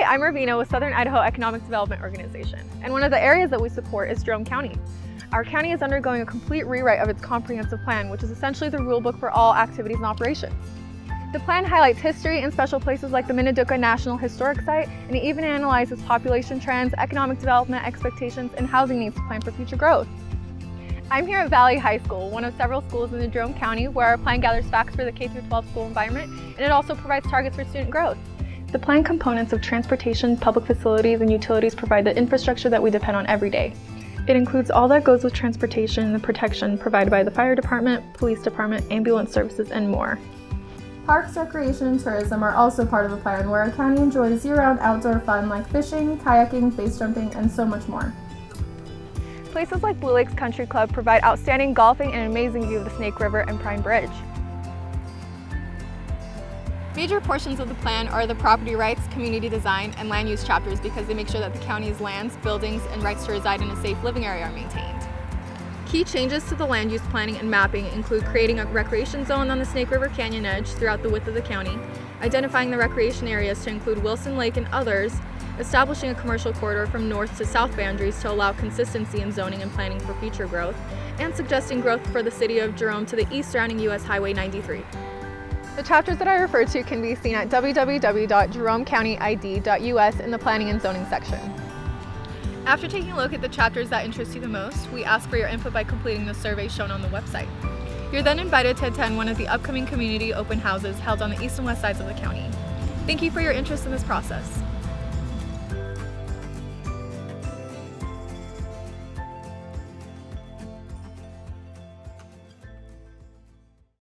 DJi Mavic with Southern Idaho Economic Development Organization, and one of the areas that we support is Jerome County. Our county is undergoing a complete rewrite of its comprehensive plan, which is essentially the rulebook for all activities and operations. The plan highlights history and special places like the Minidoka National Historic Site, and it even analyzes population trends, economic development expectations, and housing needs to plan for future growth. I'm here at Valley High School, one of several schools in the Jerome County, where our plan gathers facts for the K-12 school environment, and it also provides targets for student growth. The plan components of transportation, public facilities, and utilities provide the infrastructure that we depend on every day. It includes all that goes with transportation and the protection provided by the fire department, police department, ambulance services, and more. Parks, recreation, and tourism are also part of the plan, where our county enjoys year-round outdoor fun like fishing, kayaking, base jumping, and so much more. Places like Blue Lakes Country Club provide outstanding golfing and an amazing view of the Snake River and Prime Bridge. Major portions of the plan are the property rights, community design, and land use chapters because they make sure that the county's lands, buildings, and rights to reside in a safe living area are maintained. Key changes to the land use planning and mapping include creating a recreation zone on the Snake River Canyon edge throughout the width of the county, identifying the recreation areas to include Wilson Lake and others, establishing a commercial corridor from north to south boundaries to allow consistency in zoning and planning for future growth, and suggesting growth for the city of Jerome to the east surrounding US Highway 93. The chapters that I referred to can be seen at www.jeromecountyid.us in the Planning and Zoning section. After taking a look at the chapters that interest you the most, we ask for your input by completing the survey shown on the website. You're then invited to attend one of the upcoming community open houses held on the east and west sides of the county. Thank you for your interest in this process.